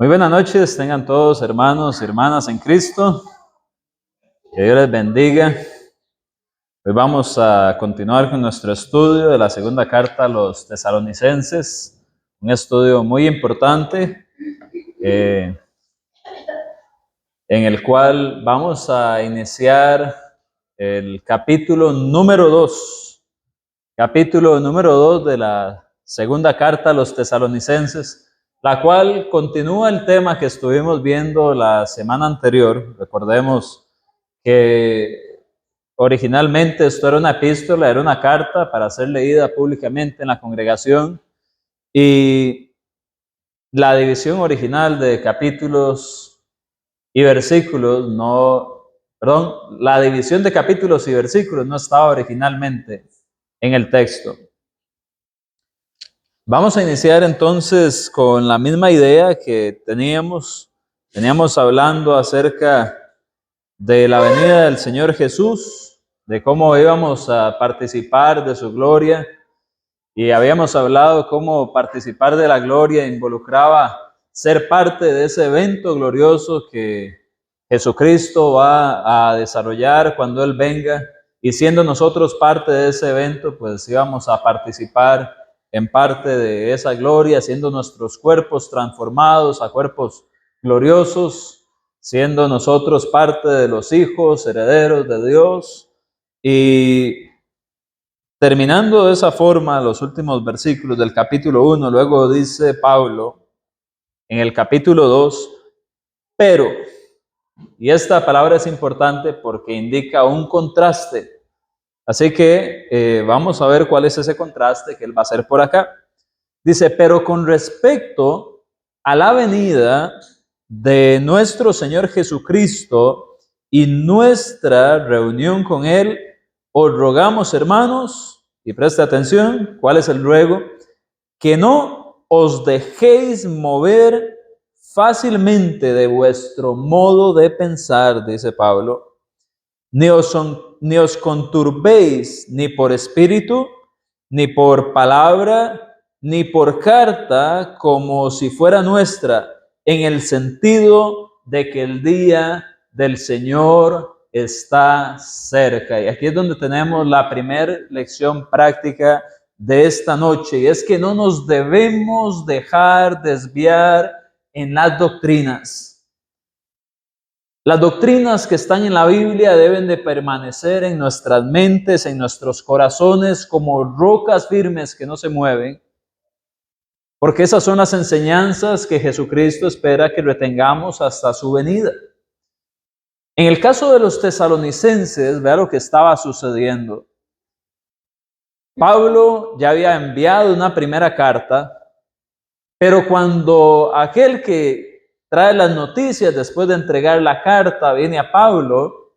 Muy buenas noches, tengan todos hermanos y hermanas en Cristo. Que Dios les bendiga. Hoy vamos a continuar con nuestro estudio de la segunda carta a los Tesalonicenses, un estudio muy importante en el cual vamos a iniciar el capítulo número 2. Capítulo número 2 de la segunda carta a los Tesalonicenses, la cual continúa el tema que estuvimos viendo la semana anterior. Recordemos que originalmente esto era una epístola, era una carta para ser leída públicamente en la congregación, y la división original de capítulos y versículos la división de capítulos y versículos no estaba originalmente en el texto. Vamos a iniciar entonces con la misma idea que teníamos hablando acerca de la venida del Señor Jesús, de cómo íbamos a participar de su gloria, y habíamos hablado cómo participar de la gloria involucraba ser parte de ese evento glorioso que Jesucristo va a desarrollar cuando Él venga, y siendo nosotros parte de ese evento, pues íbamos a participar en parte de esa gloria, siendo nuestros cuerpos transformados a cuerpos gloriosos, siendo nosotros parte de los hijos, herederos de Dios. Y terminando de esa forma los últimos versículos del capítulo 1, luego dice Pablo en el capítulo 2, pero, y esta palabra es importante porque indica un contraste. Así que vamos a ver cuál es ese contraste que él va a hacer por acá. Dice, pero con respecto a la venida de nuestro Señor Jesucristo y nuestra reunión con Él, os rogamos, hermanos, y preste atención, ¿cuál es el ruego? Que no os dejéis mover fácilmente de vuestro modo de pensar, dice Pablo, ni os conturbéis ni por espíritu, ni por palabra, ni por carta, como si fuera nuestra, en el sentido de que el día del Señor está cerca. Y aquí es donde tenemos la primera lección práctica de esta noche, y es que no nos debemos dejar desviar en las doctrinas. Las doctrinas que están en la Biblia deben de permanecer en nuestras mentes, en nuestros corazones, como rocas firmes que no se mueven, porque esas son las enseñanzas que Jesucristo espera que retengamos hasta su venida. En el caso de los tesalonicenses, vea lo que estaba sucediendo. Pablo ya había enviado una primera carta, pero cuando aquel que trae las noticias después de entregar la carta viene a Pablo,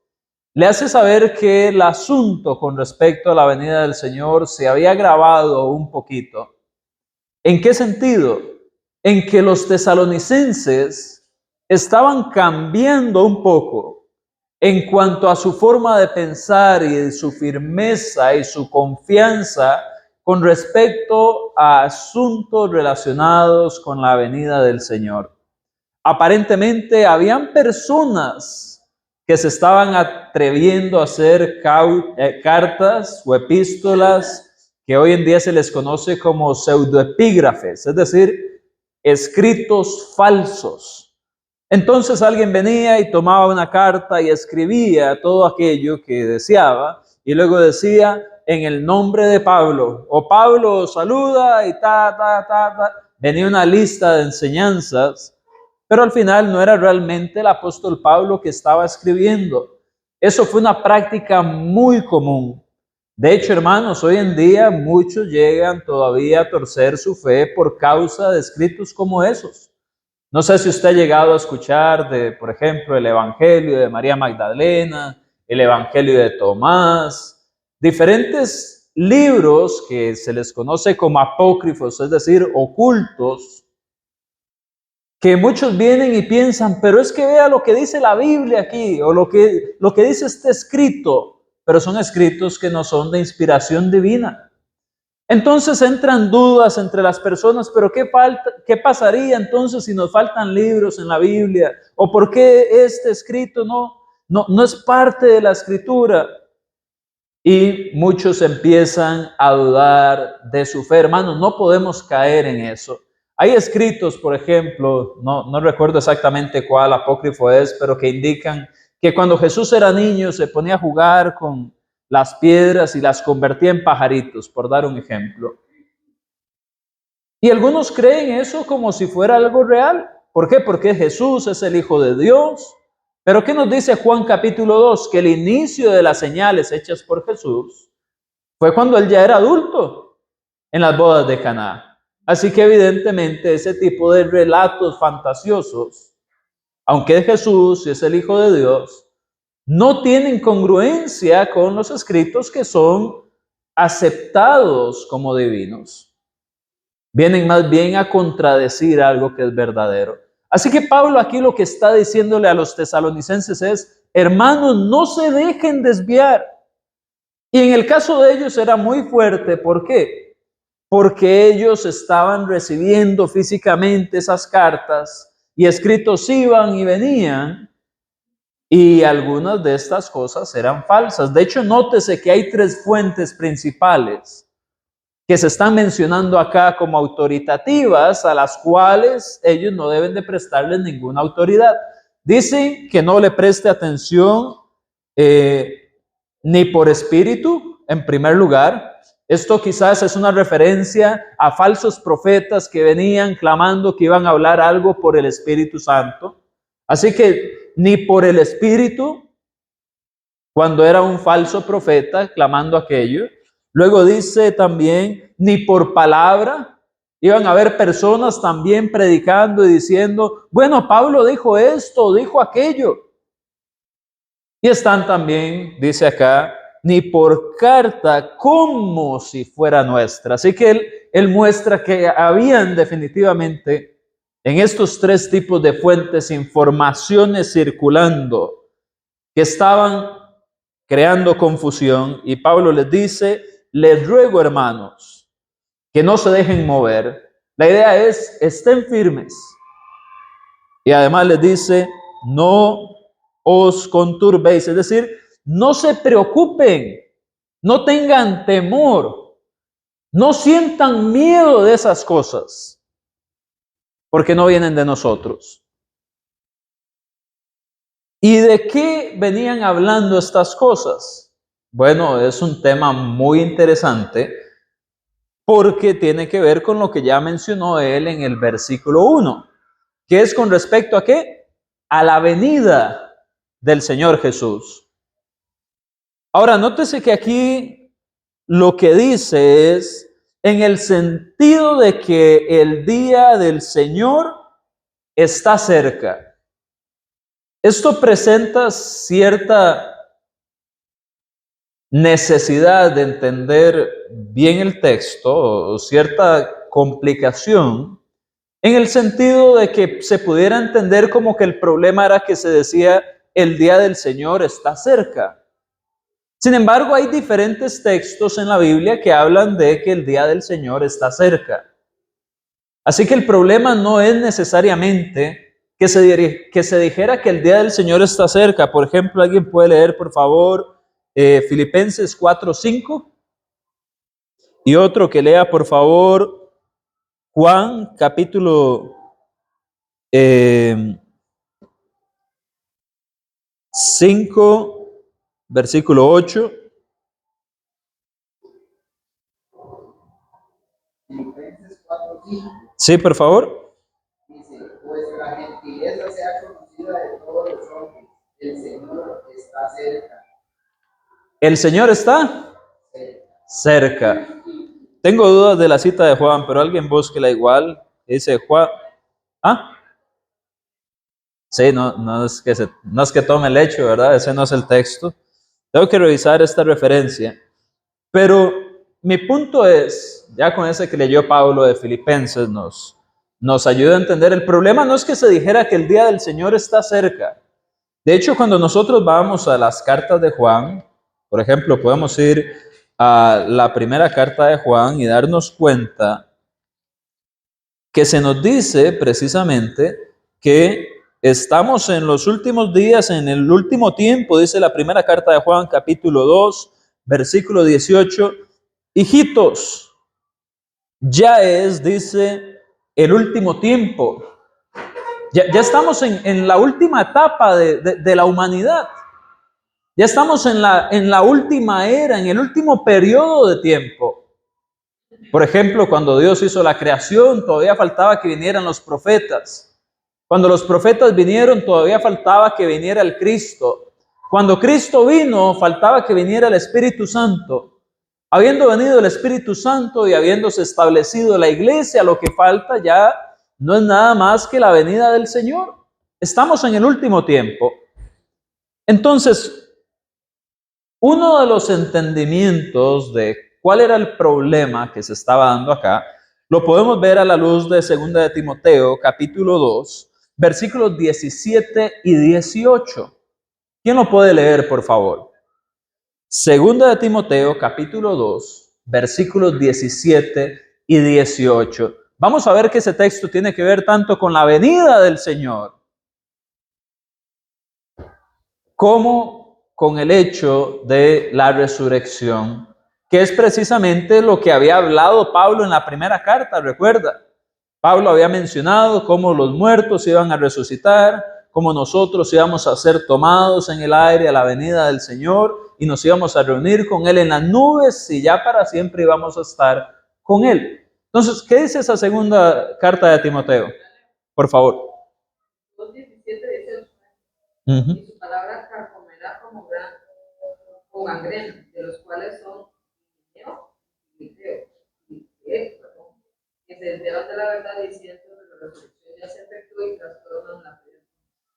le hace saber que el asunto con respecto a la venida del Señor se había agravado un poquito. ¿En qué sentido? En que los tesalonicenses estaban cambiando un poco en cuanto a su forma de pensar y de su firmeza y su confianza con respecto a asuntos relacionados con la venida del Señor. Aparentemente habían personas que se estaban atreviendo a hacer cartas o epístolas que hoy en día se les conoce como pseudoepígrafes, es decir, escritos falsos. Entonces alguien venía y tomaba una carta y escribía todo aquello que deseaba, y luego decía, en el nombre de Pablo, o Pablo saluda, y venía una lista de enseñanzas, pero al final no era realmente el apóstol Pablo que estaba escribiendo. Eso fue una práctica muy común. De hecho, hermanos, hoy en día muchos llegan todavía a torcer su fe por causa de escritos como esos. No sé si usted ha llegado a escuchar por ejemplo, el Evangelio de María Magdalena, el Evangelio de Tomás, diferentes libros que se les conoce como apócrifos, es decir, ocultos, que muchos vienen y piensan, pero es que vea lo que dice la Biblia aquí, o lo que dice este escrito, pero son escritos que no son de inspiración divina. Entonces entran dudas entre las personas, pero ¿qué pasaría entonces si nos faltan libros en la Biblia? ¿O por qué este escrito no es parte de la escritura? Y muchos empiezan a dudar de su fe. Hermanos, no podemos caer en eso. Hay escritos, por ejemplo, no recuerdo exactamente cuál apócrifo es, pero que indican que cuando Jesús era niño se ponía a jugar con las piedras y las convertía en pajaritos, por dar un ejemplo. Y algunos creen eso como si fuera algo real. ¿Por qué? Porque Jesús es el Hijo de Dios. Pero ¿qué nos dice Juan capítulo 2? Que el inicio de las señales hechas por Jesús fue cuando él ya era adulto en las bodas de Caná. Así que evidentemente ese tipo de relatos fantasiosos, aunque es Jesús y es el Hijo de Dios, no tienen congruencia con los escritos que son aceptados como divinos. Vienen más bien a contradecir algo que es verdadero. Así que Pablo aquí lo que está diciéndole a los tesalonicenses es, hermanos, no se dejen desviar. Y en el caso de ellos era muy fuerte. ¿Por qué? Porque ellos estaban recibiendo físicamente esas cartas y escritos iban y venían, y algunas de estas cosas eran falsas. De hecho, nótese que hay 3 fuentes principales que se están mencionando acá como autoritativas, a las cuales ellos no deben de prestarles ninguna autoridad. Dicen que no le preste atención ni por espíritu, en primer lugar. Esto quizás es una referencia a falsos profetas que venían clamando que iban a hablar algo por el Espíritu Santo. Así que ni por el Espíritu, cuando era un falso profeta clamando aquello. Luego dice también, ni por palabra. Iban a haber personas también predicando y diciendo, bueno, Pablo dijo esto, dijo aquello. Y están también, dice acá, ni por carta como si fuera nuestra. Así que él muestra que habían definitivamente en estos 3 tipos de fuentes informaciones circulando que estaban creando confusión, y Pablo les dice, les ruego, hermanos, que no se dejen mover. La idea es, estén firmes. Y además les dice, no os conturbéis, es decir, no se preocupen, no tengan temor, no sientan miedo de esas cosas, porque no vienen de nosotros. ¿Y de qué venían hablando estas cosas? Bueno, es un tema muy interesante porque tiene que ver con lo que ya mencionó él en el versículo 1, que es con respecto a qué? A la venida del Señor Jesús. Ahora, nótese que aquí lo que dice es en el sentido de que el día del Señor está cerca. Esto presenta cierta necesidad de entender bien el texto o cierta complicación en el sentido de que se pudiera entender como que el problema era que se decía el día del Señor está cerca. Sin embargo, hay diferentes textos en la Biblia que hablan de que el día del Señor está cerca. Así que el problema no es necesariamente que se dijera que el día del Señor está cerca. Por ejemplo, ¿alguien puede leer, por favor, Filipenses 4:5? Y otro que lea, por favor, Juan, capítulo 5, versículo 8. Filipenses 4:5. Sí, por favor. Dice, vuestra gentileza sea conocida de todos los hombres. El Señor está cerca. El Señor está cerca. Tengo dudas de la cita de Juan, pero alguien búsquela igual. Dice Juan. ¿Ah? Sí, no es que tome el hecho, ¿verdad? Ese no es el texto. Tengo que revisar esta referencia. Pero mi punto es, ya con ese que leyó Pablo de Filipenses nos ayuda a entender. El problema no es que se dijera que el día del Señor está cerca. De hecho, cuando nosotros vamos a las cartas de Juan, por ejemplo, podemos ir a la primera carta de Juan y darnos cuenta que se nos dice precisamente que estamos en los últimos días, en el último tiempo, dice la primera carta de Juan, capítulo 2, versículo 18, hijitos, ya es, dice, el último tiempo. Ya estamos en la última etapa de la humanidad. Ya estamos en la última era, en el último periodo de tiempo. Por ejemplo, cuando Dios hizo la creación, todavía faltaba que vinieran los profetas. Cuando los profetas vinieron, todavía faltaba que viniera el Cristo. Cuando Cristo vino, faltaba que viniera el Espíritu Santo. Habiendo venido el Espíritu Santo y habiéndose establecido la iglesia, lo que falta ya no es nada más que la venida del Señor. Estamos en el último tiempo. Entonces, uno de los entendimientos de cuál era el problema que se estaba dando acá, lo podemos ver a la luz de 2 de Timoteo, capítulo 2, versículos 17 y 18. ¿Quién lo puede leer, por favor? 2 de Timoteo, capítulo 2, versículos 17 y 18. Vamos a ver que ese texto tiene que ver tanto con la venida del Señor como con el hecho de la resurrección, que es precisamente lo que había hablado Pablo en la primera carta, recuerda. Pablo había mencionado cómo los muertos iban a resucitar, cómo nosotros íbamos a ser tomados en el aire a la venida del Señor y nos íbamos a reunir con Él en las nubes y ya para siempre íbamos a estar con Él. Entonces, ¿qué dice esa segunda carta de Timoteo? Por favor. 2:17 dice, Uh-huh. y su palabra carcomerá como gangrena, de los cuales son que se desvían de la verdad diciendo que la resurrección ya se efectuó y trastornan la fe.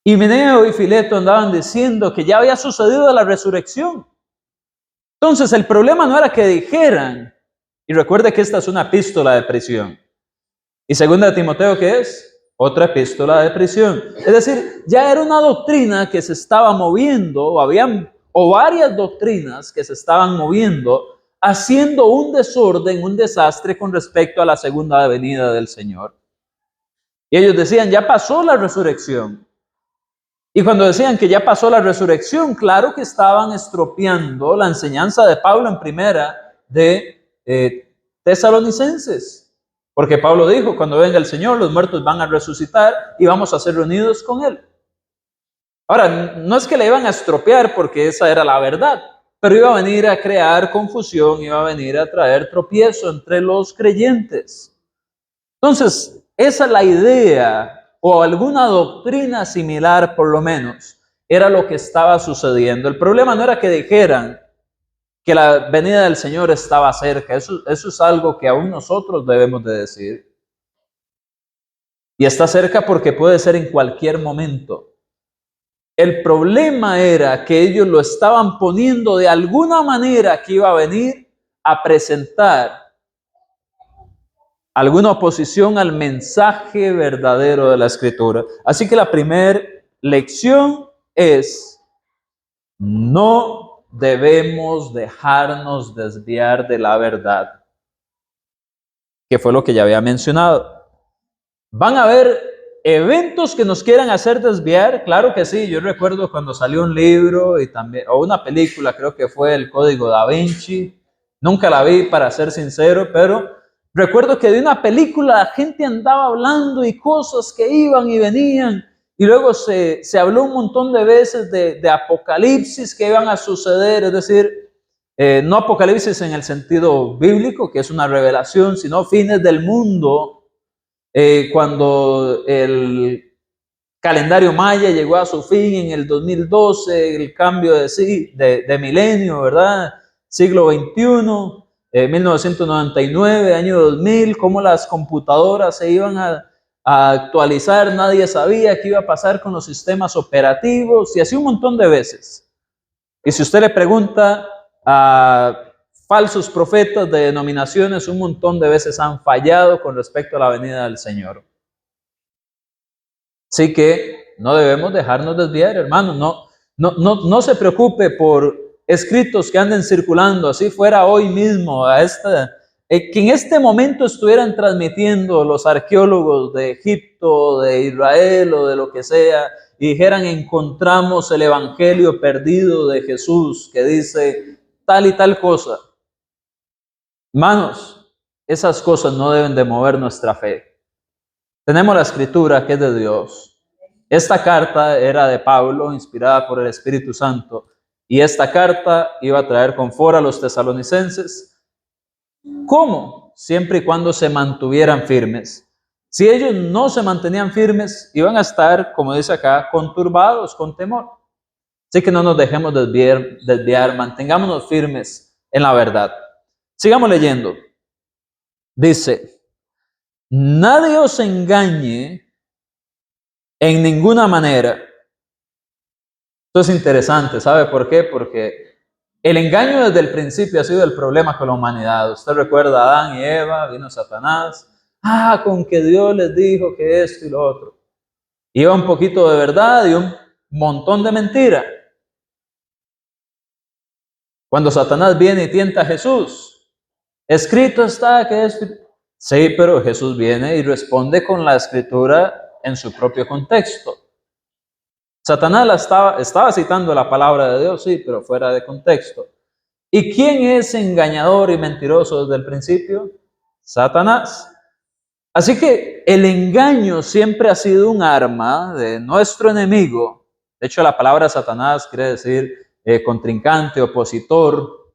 Himeneo y Fileto andaban diciendo que ya había sucedido la resurrección. Entonces el problema no era que dijeran, y recuerde que esta es una epístola de prisión. ¿Y 2 de Timoteo qué es? Otra epístola de prisión. Es decir, ya era una doctrina que se estaba moviendo, o varias doctrinas que se estaban moviendo, haciendo un desorden, un desastre con respecto a la segunda venida del Señor. Y ellos decían, ya pasó la resurrección. Y cuando decían que ya pasó la resurrección, claro que estaban estropeando la enseñanza de Pablo en primera de Tesalonicenses. Porque Pablo dijo, cuando venga el Señor, los muertos van a resucitar y vamos a ser reunidos con Él. Ahora, no es que le iban a estropear porque esa era la verdad, pero iba a venir a crear confusión, iba a venir a traer tropiezo entre los creyentes. Entonces, esa es la idea, o alguna doctrina similar por lo menos, era lo que estaba sucediendo. El problema no era que dijeran que la venida del Señor estaba cerca, eso es algo que aún nosotros debemos de decir. Y está cerca porque puede ser en cualquier momento. El problema era que ellos lo estaban poniendo de alguna manera que iba a venir a presentar alguna oposición al mensaje verdadero de la Escritura. Así que la primera lección es, no debemos dejarnos desviar de la verdad, que fue lo que ya había mencionado. ¿Van a haber eventos que nos quieran hacer desviar? Claro que sí. Yo recuerdo cuando salió un libro y también, o una película, creo que fue El Código Da Vinci. Nunca la vi, para ser sincero, pero recuerdo que de una película la gente andaba hablando y cosas que iban y venían. Y luego se habló un montón de veces de apocalipsis que iban a suceder, es decir, no apocalipsis en el sentido bíblico, que es una revelación, sino fines del mundo. Cuando el calendario maya llegó a su fin en el 2012, el cambio de milenio, ¿verdad? Siglo XXI, 1999, año 2000, cómo las computadoras se iban a actualizar, nadie sabía qué iba a pasar con los sistemas operativos y así un montón de veces. Y si usted le pregunta a falsos profetas de denominaciones, un montón de veces han fallado con respecto a la venida del Señor. Así que no debemos dejarnos desviar, hermano. No se preocupe por escritos que anden circulando, así fuera hoy mismo, que en este momento estuvieran transmitiendo los arqueólogos de Egipto, de Israel o de lo que sea, y dijeran, encontramos el evangelio perdido de Jesús que dice tal y tal cosa. Hermanos, esas cosas no deben de mover nuestra fe. Tenemos la escritura que es de Dios. Esta carta era de Pablo, inspirada por el Espíritu Santo, y esta carta iba a traer confort a los tesalonicenses. ¿Cómo? Siempre y cuando se mantuvieran firmes. Si ellos no se mantenían firmes, iban a estar, como dice acá, conturbados, con temor. Así que no nos dejemos desviar, mantengámonos firmes en la verdad. Sigamos leyendo. Dice, nadie os engañe en ninguna manera. Esto es interesante, ¿sabe por qué? Porque el engaño desde el principio ha sido el problema con la humanidad. Usted recuerda a Adán y Eva, vino Satanás. Con que Dios les dijo que esto y lo otro. Iba un poquito de verdad y un montón de mentira. Cuando Satanás viene y tienta a Jesús, escrito está que esto... Sí, pero Jesús viene y responde con la escritura en su propio contexto. Satanás estaba citando la palabra de Dios, sí, pero fuera de contexto. ¿Y quién es engañador y mentiroso desde el principio? Satanás. Así que el engaño siempre ha sido un arma de nuestro enemigo. De hecho, la palabra Satanás quiere decir contrincante, opositor.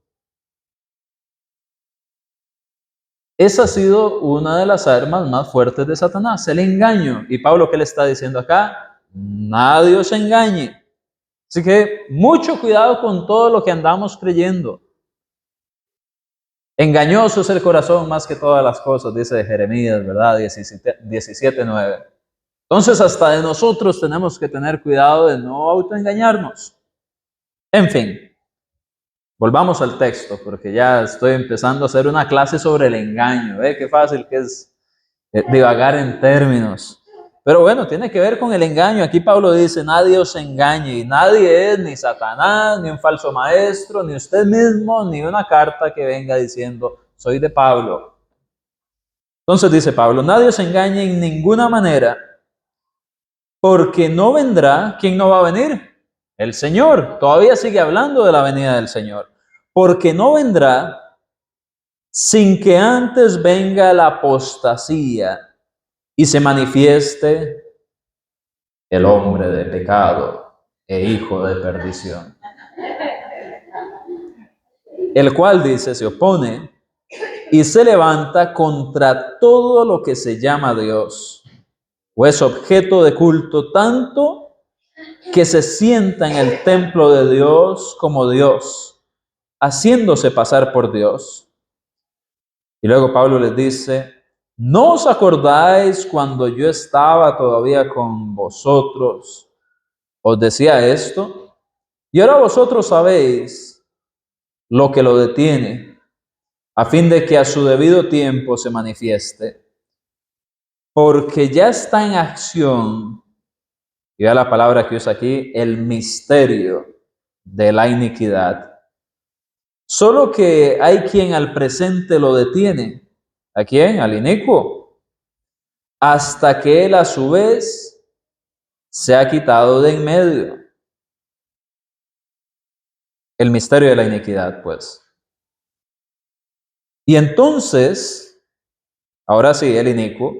Esa ha sido una de las armas más fuertes de Satanás, el engaño. Y Pablo, ¿qué le está diciendo acá? Nadie os engañe. Así que mucho cuidado con todo lo que andamos creyendo. Engañoso es el corazón más que todas las cosas, dice Jeremías, ¿verdad? 17:9. Entonces, hasta de nosotros tenemos que tener cuidado de no autoengañarnos. En fin, volvamos al texto, porque ya estoy empezando a hacer una clase sobre el engaño. ¿Ve qué fácil que es divagar en términos? Pero bueno, tiene que ver con el engaño. Aquí Pablo dice, nadie os engañe. Y nadie es ni Satanás, ni un falso maestro, ni usted mismo, ni una carta que venga diciendo, soy de Pablo. Entonces dice Pablo, nadie os engañe en ninguna manera, porque no vendrá. ¿Quién no va a venir? El Señor. Todavía sigue hablando de la venida del Señor. Porque no vendrá sin que antes venga la apostasía y se manifieste el hombre de pecado e hijo de perdición, el cual, dice, se opone y se levanta contra todo lo que se llama Dios, o es objeto de culto, tanto que se sienta en el templo de Dios como Dios, haciéndose pasar por Dios. Y luego Pablo les dice, ¿no os acordáis cuando yo estaba todavía con vosotros? Os decía esto, y ahora vosotros sabéis lo que lo detiene, a fin de que a su debido tiempo se manifieste, porque ya está en acción, y vea la palabra que usa aquí, el misterio de la iniquidad. Solo que hay quien al presente lo detiene. ¿A quién? Al inicuo. Hasta que él a su vez se ha quitado de en medio. El misterio de la iniquidad, pues. Y entonces, ahora sí, el inicuo,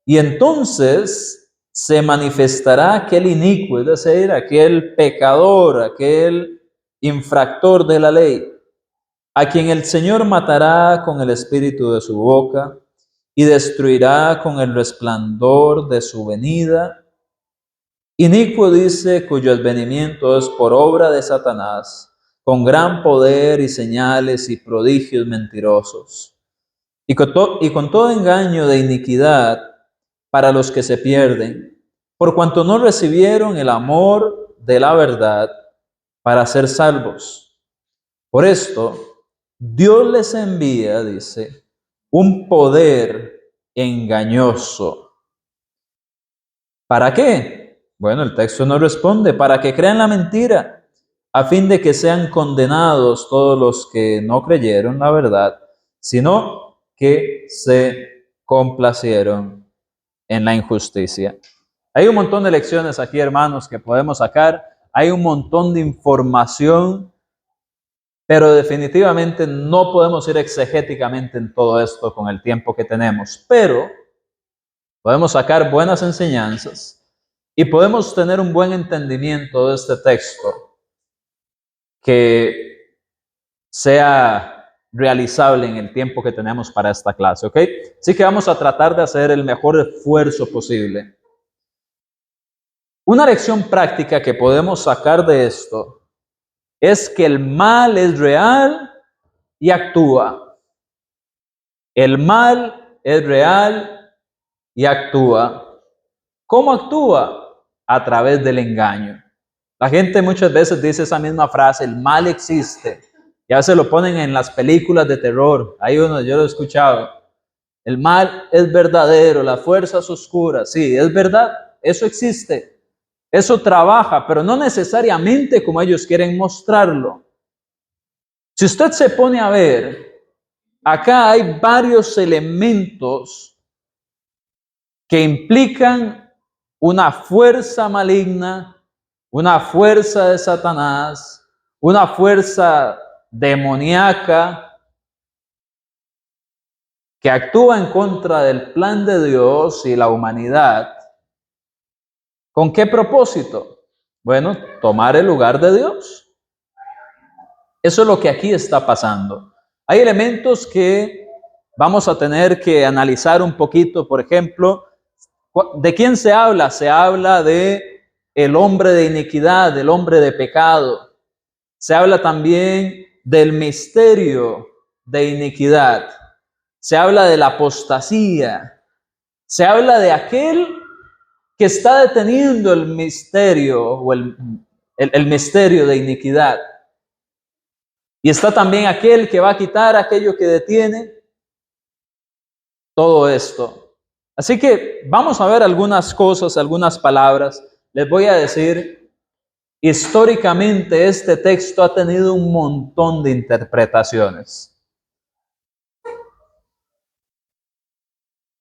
y entonces se manifestará aquel inicuo, es decir, aquel pecador, aquel infractor de la ley, a quien el Señor matará con el espíritu de su boca y destruirá con el resplandor de su venida. Inicuo dice, cuyo advenimiento es por obra de Satanás, con gran poder y señales y prodigios mentirosos, y con todo engaño de iniquidad para los que se pierden, por cuanto no recibieron el amor de la verdad para ser salvos. Por esto, Dios les envía, dice, un poder engañoso. ¿Para qué? Bueno, el texto no responde. Para que crean la mentira, a fin de que sean condenados todos los que no creyeron la verdad, sino que se complacieron en la injusticia. Hay un montón de lecciones aquí, hermanos, que podemos sacar. Hay un montón de información, pero definitivamente no podemos ir exegéticamente en todo esto con el tiempo que tenemos. Pero podemos sacar buenas enseñanzas y podemos tener un buen entendimiento de este texto que sea realizable en el tiempo que tenemos para esta clase, ¿ok? Así que vamos a tratar de hacer el mejor esfuerzo posible. Una lección práctica que podemos sacar de esto es que el mal es real y actúa. El mal es real y actúa. ¿Cómo actúa? A través del engaño. La gente muchas veces dice esa misma frase, el mal existe. Ya se lo ponen en las películas de terror. Hay uno, yo lo he escuchado. El mal es verdadero, las fuerzas oscuras. Sí, es verdad, eso existe. Eso trabaja, pero no necesariamente como ellos quieren mostrarlo. Si usted se pone a ver, acá hay varios elementos que implican una fuerza maligna, una fuerza de Satanás, una fuerza demoníaca que actúa en contra del plan de Dios y la humanidad. ¿Con qué propósito? Bueno, tomar el lugar de Dios. Eso es lo que aquí está pasando. Hay elementos que vamos a tener que analizar un poquito. Por ejemplo, ¿de quién se habla? Se habla de el hombre de iniquidad, del hombre de pecado. Se habla también del misterio de iniquidad. Se habla de la apostasía. Se habla de aquel que está deteniendo el misterio o el misterio de iniquidad. Y está también aquel que va a quitar aquello que detiene todo esto. Así que vamos a ver algunas cosas, algunas palabras. Les voy a decir, históricamente este texto ha tenido un montón de interpretaciones.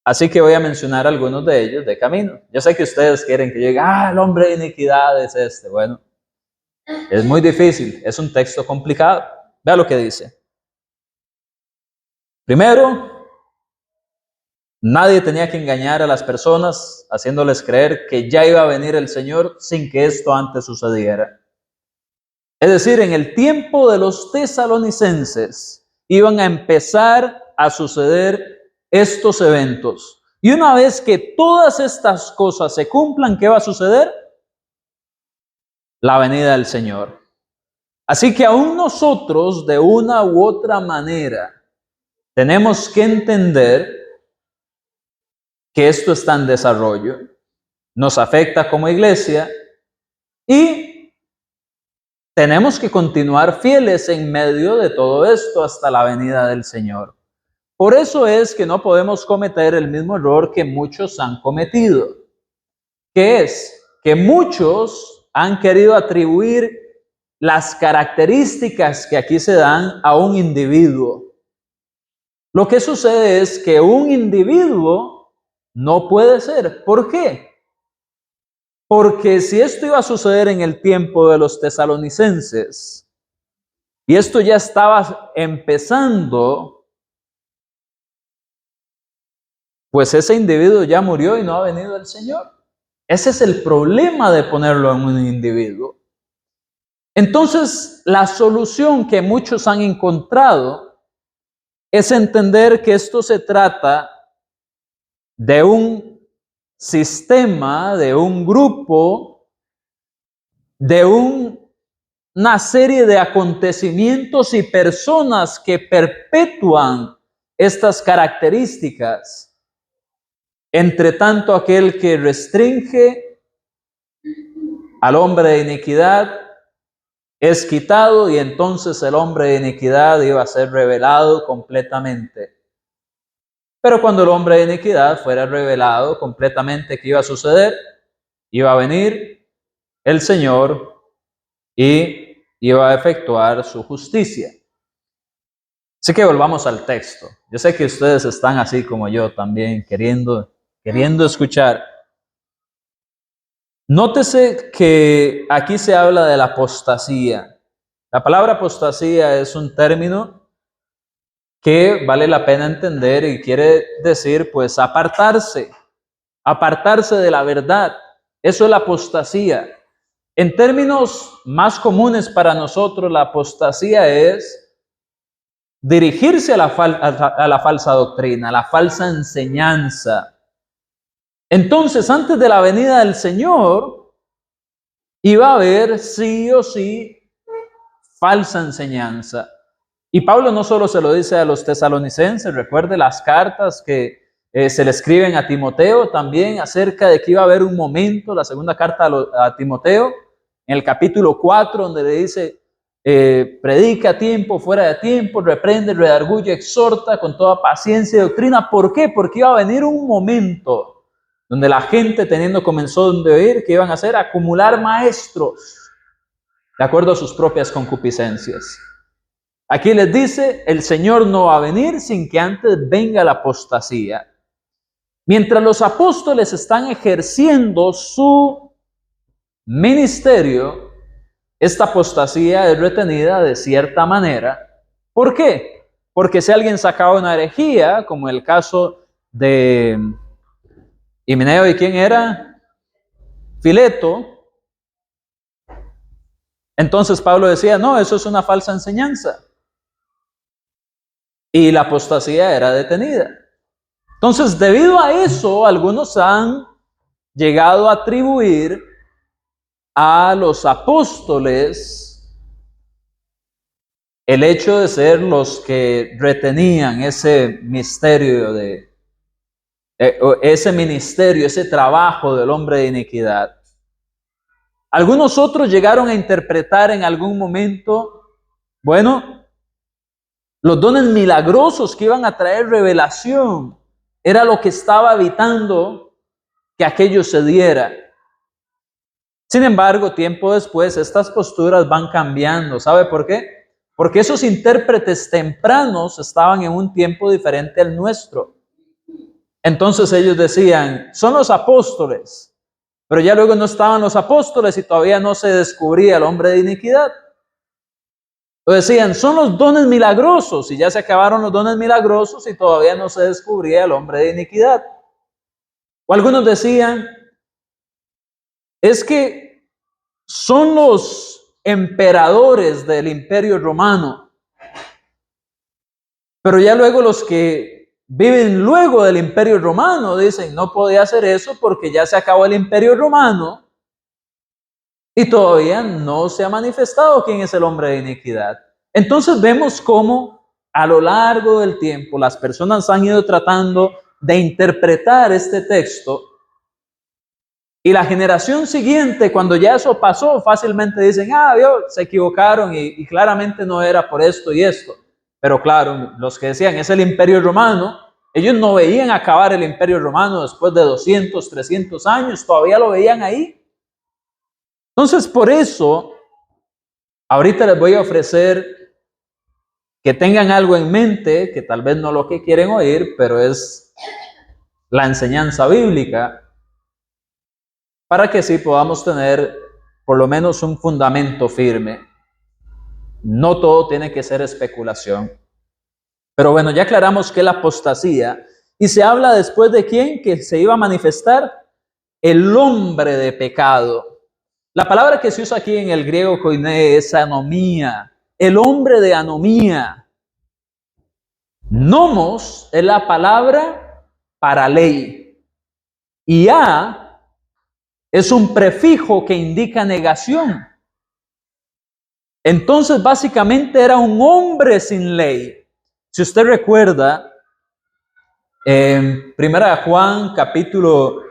Así que voy a mencionar algunos de ellos de camino. Yo sé que ustedes quieren que yo diga, el hombre de iniquidad es este. Bueno, es muy difícil, es un texto complicado. Vea lo que dice. Primero, nadie tenía que engañar a las personas haciéndoles creer que ya iba a venir el Señor sin que esto antes sucediera. Es decir, en el tiempo de los tesalonicenses iban a empezar a suceder estos eventos. Y una vez que todas estas cosas se cumplan, ¿qué va a suceder? La venida del Señor. Así que aún nosotros, de una u otra manera, tenemos que entender que esto está en desarrollo, nos afecta como iglesia y tenemos que continuar fieles en medio de todo esto hasta la venida del Señor. Por eso es que no podemos cometer el mismo error que muchos han cometido, que es que muchos han querido atribuir las características que aquí se dan a un individuo. Lo que sucede es que un individuo no puede ser. ¿Por qué? Porque si esto iba a suceder en el tiempo de los tesalonicenses, y esto ya estaba empezando, pues ese individuo ya murió y no ha venido el Señor. Ese es el problema de ponerlo en un individuo. Entonces, la solución que muchos han encontrado es entender que esto se trata de un sistema, de un grupo, de una serie de acontecimientos y personas que perpetúan estas características. Entre tanto, aquel que restringe al hombre de iniquidad es quitado y entonces el hombre de iniquidad iba a ser revelado completamente. Pero cuando el hombre de iniquidad fuera revelado completamente, ¿qué iba a suceder? Iba a venir el Señor y iba a efectuar su justicia. Así que volvamos al texto. Yo sé que ustedes están así como yo también, queriendo escuchar. Nótese que aquí se habla de la apostasía. La palabra apostasía es un término que vale la pena entender y quiere decir, pues, apartarse de la verdad. Eso es la apostasía. En términos más comunes para nosotros, la apostasía es dirigirse a la falsa doctrina, a la falsa enseñanza. Entonces, antes de la venida del Señor, iba a haber sí o sí falsa enseñanza. Y Pablo no solo se lo dice a los tesalonicenses, recuerde las cartas que se le escriben a Timoteo también acerca de que iba a haber un momento, la segunda carta a Timoteo, en el capítulo 4, donde le dice, predica a tiempo, fuera de tiempo, reprende, redarguye, exhorta con toda paciencia y doctrina. ¿Por qué? Porque iba a venir un momento donde la gente, teniendo comenzó de oír, que iban a hacer acumular maestros de acuerdo a sus propias concupiscencias. Aquí les dice, el Señor no va a venir sin que antes venga la apostasía. Mientras los apóstoles están ejerciendo su ministerio, esta apostasía es retenida de cierta manera. ¿Por qué? Porque si alguien sacaba una herejía, como el caso de Himeneo, ¿y quién era? Fileto. Entonces Pablo decía, no, eso es una falsa enseñanza. Y la apostasía era detenida. Entonces, debido a eso, algunos han llegado a atribuir a los apóstoles el hecho de ser los que retenían ese misterio ese ministerio, ese trabajo del hombre de iniquidad. Algunos otros llegaron a interpretar en algún momento, bueno, los dones milagrosos que iban a traer revelación era lo que estaba evitando que aquello se diera. Sin embargo, tiempo después, estas posturas van cambiando. ¿Sabe por qué? Porque esos intérpretes tempranos estaban en un tiempo diferente al nuestro. Entonces ellos decían, son los apóstoles, pero ya luego no estaban los apóstoles y todavía no se descubría el hombre de iniquidad. O decían, son los dones milagrosos y ya se acabaron los dones milagrosos y todavía no se descubría el hombre de iniquidad. O algunos decían, es que son los emperadores del Imperio Romano, pero ya luego los que viven luego del Imperio Romano dicen, no podía hacer eso porque ya se acabó el Imperio Romano y todavía no se ha manifestado quién es el hombre de iniquidad. Entonces vemos cómo a lo largo del tiempo las personas han ido tratando de interpretar este texto y la generación siguiente, cuando ya eso pasó, fácilmente dicen, Dios, se equivocaron y claramente no era por esto y esto. Pero claro, los que decían, es el Imperio Romano, ellos no veían acabar el Imperio Romano después de 200, 300 años, todavía lo veían ahí. Entonces, por eso, ahorita les voy a ofrecer que tengan algo en mente, que tal vez no lo que quieren oír, pero es la enseñanza bíblica, para que sí podamos tener por lo menos un fundamento firme. No todo tiene que ser especulación. Pero bueno, ya aclaramos que es la apostasía, y se habla después de quién, que se iba a manifestar el hombre de pecado. La palabra que se usa aquí en el griego koiné es anomía, el hombre de anomía. Nomos es la palabra para ley, y a es un prefijo que indica negación. Entonces, básicamente era un hombre sin ley. Si usted recuerda, en 1 Juan capítulo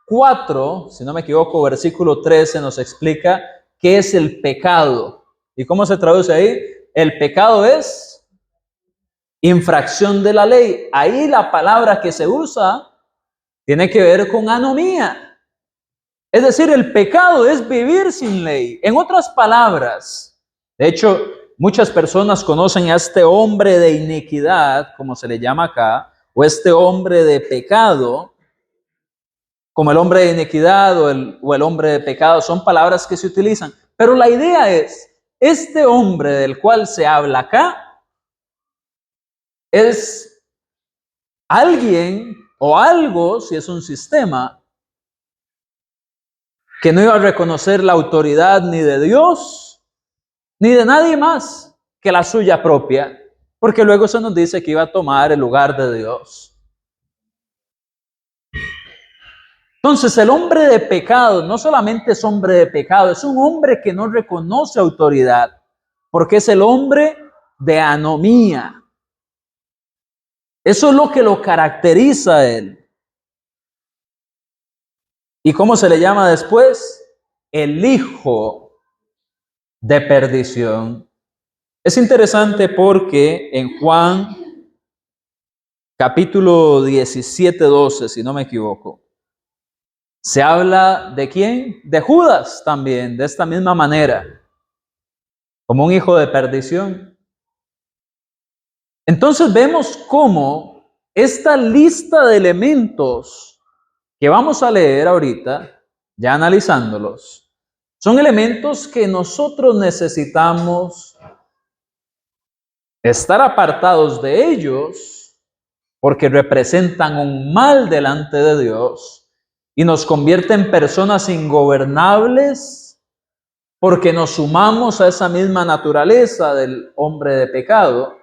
4, si no me equivoco, versículo 13 nos explica qué es el pecado. ¿Y cómo se traduce ahí? El pecado es infracción de la ley. Ahí la palabra que se usa tiene que ver con anomía. Es decir, el pecado es vivir sin ley. En otras palabras, De hecho, muchas personas conocen a este hombre de iniquidad, como se le llama acá, o este hombre de pecado, como el hombre de iniquidad o el hombre de pecado. Son palabras que se utilizan. Pero la idea es, este hombre del cual se habla acá es alguien o algo, si es un sistema, que no iba a reconocer la autoridad ni de Dios, ni de nadie más que la suya propia, porque luego se nos dice que iba a tomar el lugar de Dios. Entonces el hombre de pecado no solamente es hombre de pecado, es un hombre que no reconoce autoridad, porque es el hombre de anomía. Eso es lo que lo caracteriza a él. ¿Y cómo se le llama después? El hijo de perdición. Es interesante porque en Juan capítulo 17, 12, si no me equivoco, se habla de quién? De Judas también, de esta misma manera, como un hijo de perdición. Entonces vemos cómo esta lista de elementos que vamos a leer ahorita, ya analizándolos, son elementos que nosotros necesitamos estar apartados de ellos porque representan un mal delante de Dios y nos convierten en personas ingobernables porque nos sumamos a esa misma naturaleza del hombre de pecado.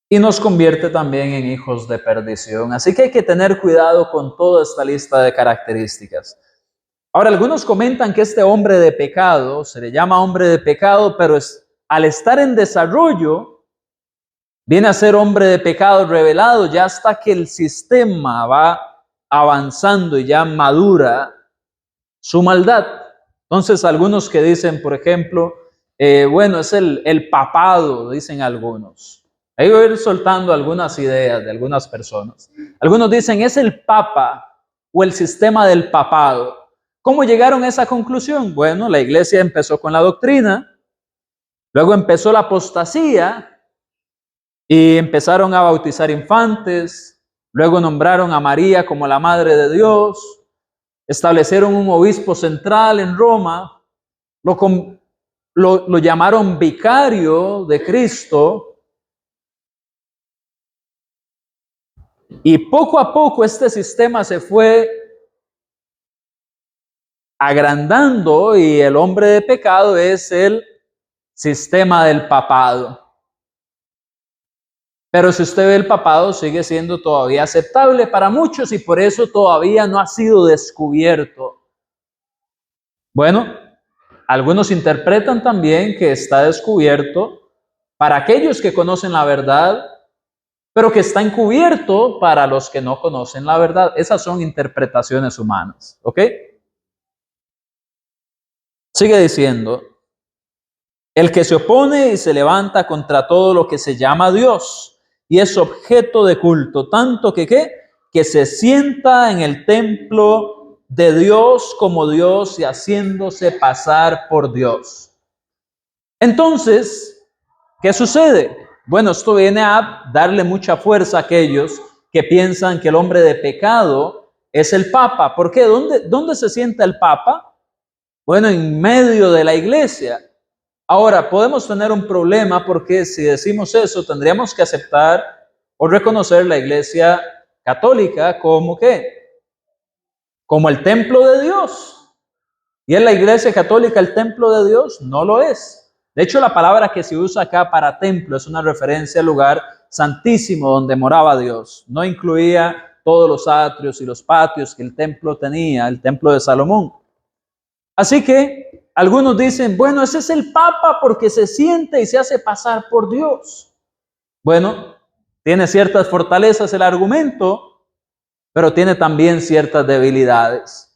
Y nos convierte también en hijos de perdición. Así que hay que tener cuidado con toda esta lista de características. Ahora, algunos comentan que este hombre de pecado, se le llama hombre de pecado, pero al estar en desarrollo, viene a ser hombre de pecado revelado ya hasta que el sistema va avanzando y ya madura su maldad. Entonces, algunos que dicen, por ejemplo, bueno, es el papado, dicen algunos. Ahí voy a ir soltando algunas ideas de algunas personas. Algunos dicen, es el papa o el sistema del papado. ¿Cómo llegaron a esa conclusión? Bueno, la iglesia empezó con la doctrina, luego empezó la apostasía y empezaron a bautizar infantes, luego nombraron a María como la Madre de Dios, establecieron un obispo central en Roma, lo llamaron vicario de Cristo, y poco a poco este sistema se fue agrandando y el hombre de pecado es el sistema del papado. Pero si usted ve el papado, sigue siendo todavía aceptable para muchos y por eso todavía no ha sido descubierto. Bueno, algunos interpretan también que está descubierto para aquellos que conocen la verdad, pero que está encubierto para los que no conocen la verdad. Esas son interpretaciones humanas, ¿ok? Sigue diciendo, el que se opone y se levanta contra todo lo que se llama Dios y es objeto de culto, tanto que ¿qué? Que se sienta en el templo de Dios como Dios y haciéndose pasar por Dios. Entonces, ¿qué sucede? Bueno, esto viene a darle mucha fuerza a aquellos que piensan que el hombre de pecado es el Papa. ¿Por qué? ¿Dónde se sienta el Papa? Bueno, en medio de la iglesia. Ahora, podemos tener un problema porque si decimos eso, tendríamos que aceptar o reconocer la iglesia católica como ¿qué? Como el templo de Dios. ¿Y es la iglesia católica el templo de Dios? No lo es. De hecho, la palabra que se usa acá para templo es una referencia al lugar santísimo donde moraba Dios. No incluía todos los atrios y los patios que el templo tenía, el templo de Salomón. Así que algunos dicen, bueno, ese es el Papa porque se siente y se hace pasar por Dios. Bueno, tiene ciertas fortalezas el argumento, pero tiene también ciertas debilidades.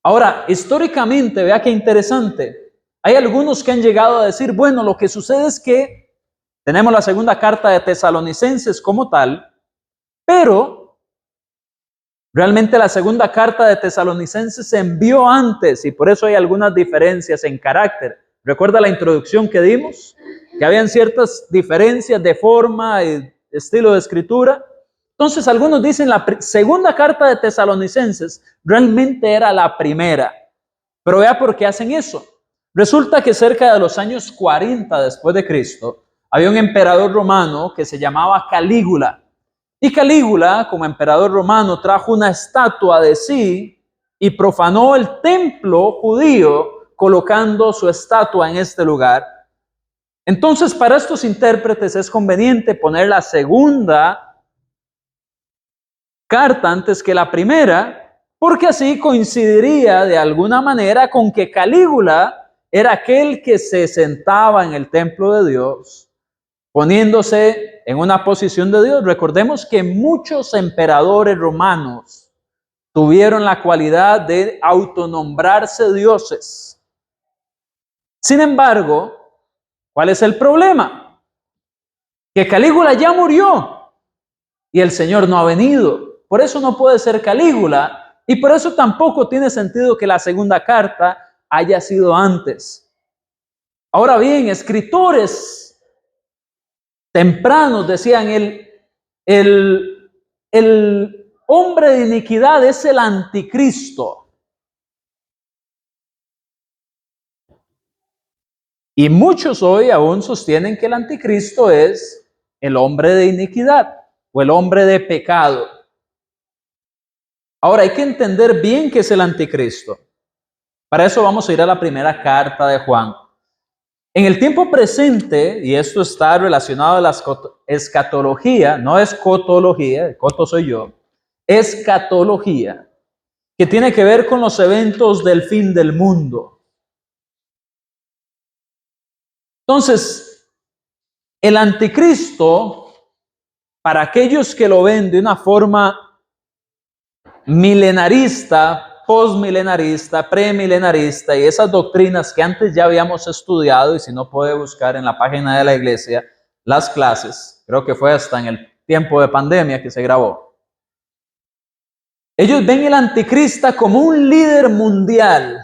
Ahora, históricamente, vea qué interesante. Hay algunos que han llegado a decir, bueno, lo que sucede es que tenemos la segunda carta de Tesalonicenses como tal, pero Realmente la segunda carta de Tesalonicenses se envió antes y por eso hay algunas diferencias en carácter. ¿Recuerda la introducción que dimos? Que habían ciertas diferencias de forma y estilo de escritura. Entonces algunos dicen la segunda carta de Tesalonicenses realmente era la primera. Pero vea por qué hacen eso. Resulta que cerca de los años 40 después de Cristo había un emperador romano que se llamaba Calígula. Y Calígula, como emperador romano, trajo una estatua de sí y profanó el templo judío colocando su estatua en este lugar. Entonces, para estos intérpretes es conveniente poner la segunda carta antes que la primera, porque así coincidiría de alguna manera con que Calígula era aquel que se sentaba en el templo de Dios, poniéndose en una posición de Dios. Recordemos que muchos emperadores romanos tuvieron la cualidad de autonombrarse dioses. Sin embargo, ¿cuál es el problema? Que Calígula ya murió y el Señor no ha venido. Por eso no puede ser Calígula y por eso tampoco tiene sentido que la segunda carta haya sido antes. Ahora bien, escritores tempranos decían, el hombre de iniquidad es el anticristo. Y muchos hoy aún sostienen que el anticristo es el hombre de iniquidad o el hombre de pecado. Ahora hay que entender bien qué es el anticristo. Para eso vamos a ir a la primera carta de Juan. En el tiempo presente, y esto está relacionado a la escatología, no escatología, el coto soy yo, escatología, que tiene que ver con los eventos del fin del mundo. Entonces, el anticristo, para aquellos que lo ven de una forma milenarista, postmilenarista, premilenarista y esas doctrinas que antes ya habíamos estudiado, y si no puede buscar en la página de la iglesia las clases, creo que fue hasta en el tiempo de pandemia que se grabó. Ellos ven el anticristo como un líder mundial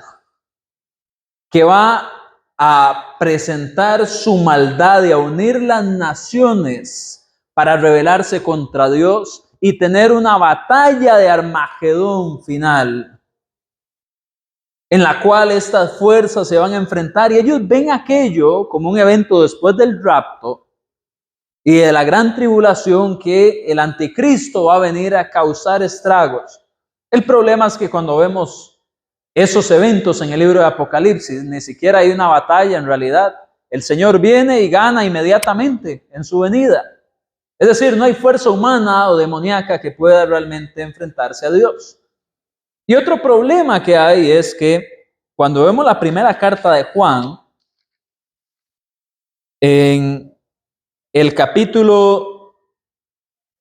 que va a presentar su maldad y a unir las naciones para rebelarse contra Dios y tener una batalla de Armagedón final, en la cual estas fuerzas se van a enfrentar, y ellos ven aquello como un evento después del rapto y de la gran tribulación, que el anticristo va a venir a causar estragos. El problema es que cuando vemos esos eventos en el libro de Apocalipsis, ni siquiera hay una batalla en realidad. El Señor viene y gana inmediatamente en su venida. Es decir, no hay fuerza humana o demoníaca que pueda realmente enfrentarse a Dios. Y otro problema que hay es que cuando vemos la primera carta de Juan, en el capítulo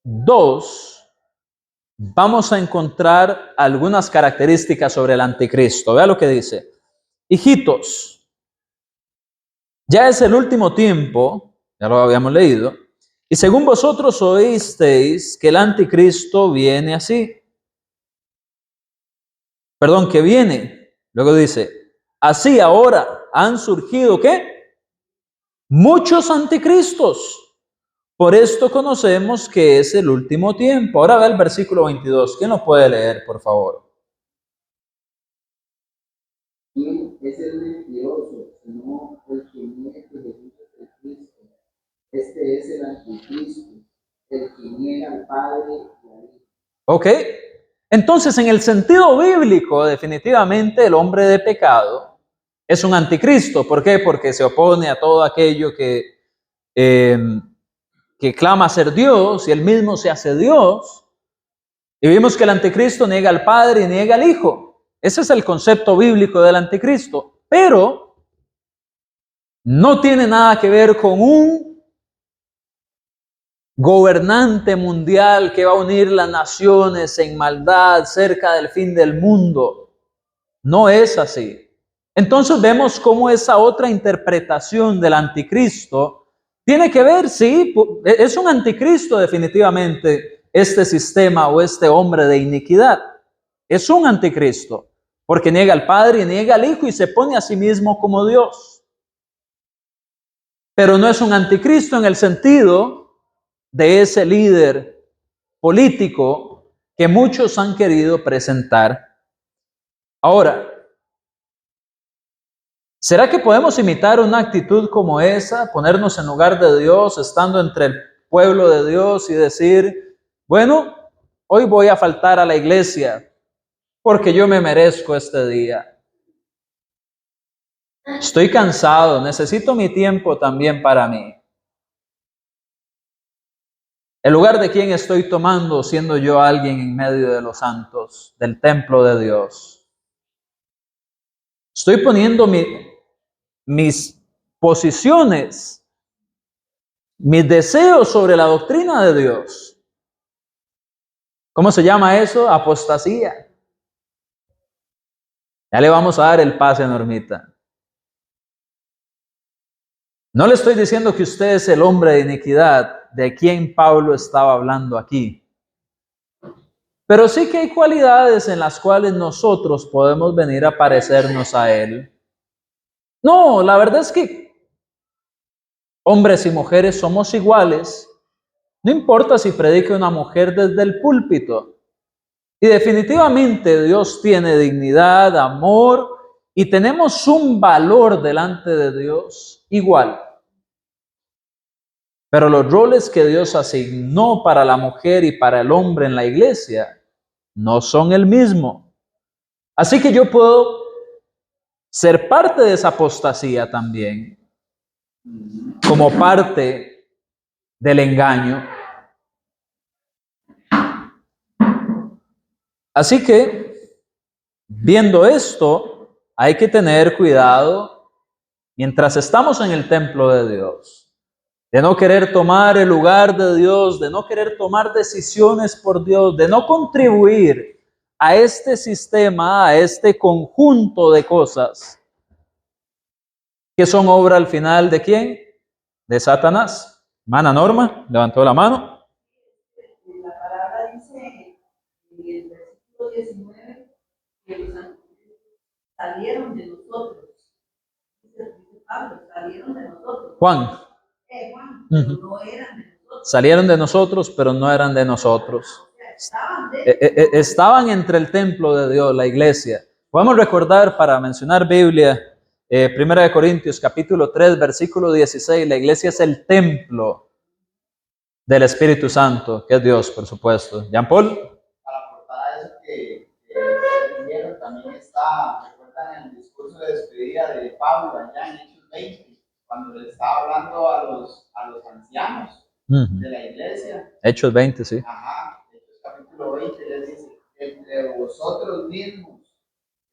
2, vamos a encontrar algunas características sobre el anticristo. Vea lo que dice. Hijitos, ya es el último tiempo, ya lo habíamos leído, y según vosotros oísteis que el anticristo viene así. Perdón, que viene. Luego dice, así ahora han surgido, ¿qué? Muchos anticristos. Por esto conocemos que es el último tiempo. Ahora ve el versículo 22. ¿Quién lo puede leer, por favor? ¿Quién es el mentiroso, sino el que niega que Jesús es el Cristo? Este es el anticristo, el que niega al Padre y al Hijo. Ok. Entonces, en el sentido bíblico, definitivamente el hombre de pecado es un anticristo. ¿Por qué? Porque se opone a todo aquello que clama ser Dios, y él mismo se hace Dios. Y vimos que el anticristo niega al Padre y niega al Hijo. Ese es el concepto bíblico del anticristo. Pero no tiene nada que ver con un gobernante mundial que va a unir las naciones en maldad cerca del fin del mundo. No es así. Entonces vemos cómo esa otra interpretación del anticristo tiene que ver, sí, es un anticristo definitivamente, este sistema o este hombre de iniquidad. Es un anticristo, porque niega al Padre y niega al Hijo y se pone a sí mismo como Dios. Pero no es un anticristo en el sentido de ese líder político que muchos han querido presentar. Ahora, ¿será que podemos imitar una actitud como esa, ponernos en lugar de Dios, estando entre el pueblo de Dios y decir, bueno, hoy voy a faltar a la iglesia porque yo me merezco este día? Estoy cansado, necesito mi tiempo también para mí. ¿El lugar de quién estoy tomando siendo yo alguien en medio de los santos, del templo de Dios? Estoy poniendo mis posiciones, mis deseos sobre la doctrina de Dios. ¿Cómo se llama eso? Apostasía. Ya le vamos a dar el pase a Normita. No le estoy diciendo que usted es el hombre de iniquidad de quien Pablo estaba hablando aquí. Pero sí que hay cualidades en las cuales nosotros podemos venir a parecernos a él. No, la verdad es que hombres y mujeres somos iguales. No importa si predica una mujer desde el púlpito. Y definitivamente Dios tiene dignidad, amor, y tenemos un valor delante de Dios igual. Pero los roles que Dios asignó para la mujer y para el hombre en la iglesia no son el mismo. Así que yo puedo ser parte de esa apostasía también, como parte del engaño. Así que, viendo esto, hay que tener cuidado mientras estamos en el templo de Dios, de no querer tomar el lugar de Dios, de no querer tomar decisiones por Dios, de no contribuir a este sistema, a este conjunto de cosas que son obra al final ¿de quién? De Satanás. Hermana Norma, levantó la mano. La palabra dice en el versículo 19 que los ángeles salieron de nosotros. Dice Pablo, salieron de nosotros. Juan. Juan, pero no eran de nosotros. Salieron de nosotros, pero no eran de nosotros. Estaban entre el templo de Dios, la iglesia. Podemos recordar, para mencionar Biblia, 1 Corintios capítulo 3, versículo 16, la iglesia es el templo del Espíritu Santo, que es Dios, por supuesto. Jean Paul. A la portada de eso que leyeron también está, recuerdan el discurso de despedida de Pablo allá en Hechos 20, cuando le estaba hablando a los ancianos de la iglesia. Hechos 20, sí. Ajá, Hechos capítulo 20 les dice, entre vosotros mismos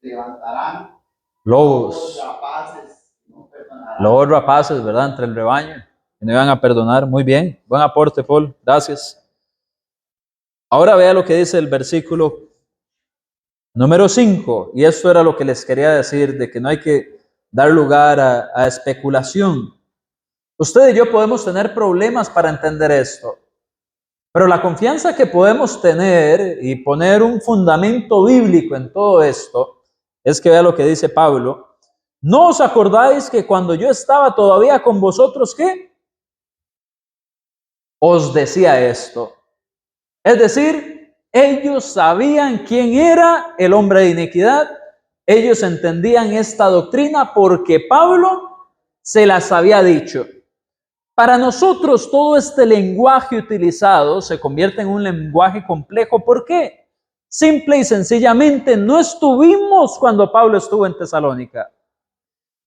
levantarán Lobos rapaces, no perdonarán. Lobos rapaces, ¿verdad? Entre el rebaño. Que no iban a perdonar. Muy bien. Buen aporte, Paul. Gracias. Ahora vea lo que dice el versículo número 5. Y esto era lo que les quería decir, de que no hay que dar lugar a especulación. Usted y yo podemos tener problemas para entender esto. Pero la confianza que podemos tener y poner un fundamento bíblico en todo esto es que vea lo que dice Pablo. ¿No os acordáis que cuando yo estaba todavía con vosotros, qué? Os decía esto. Es decir, ellos sabían quién era el hombre de iniquidad. Ellos entendían esta doctrina porque Pablo se las había dicho. Para nosotros todo este lenguaje utilizado se convierte en un lenguaje complejo. ¿Por qué? Simple y sencillamente no estuvimos cuando Pablo estuvo en Tesalónica.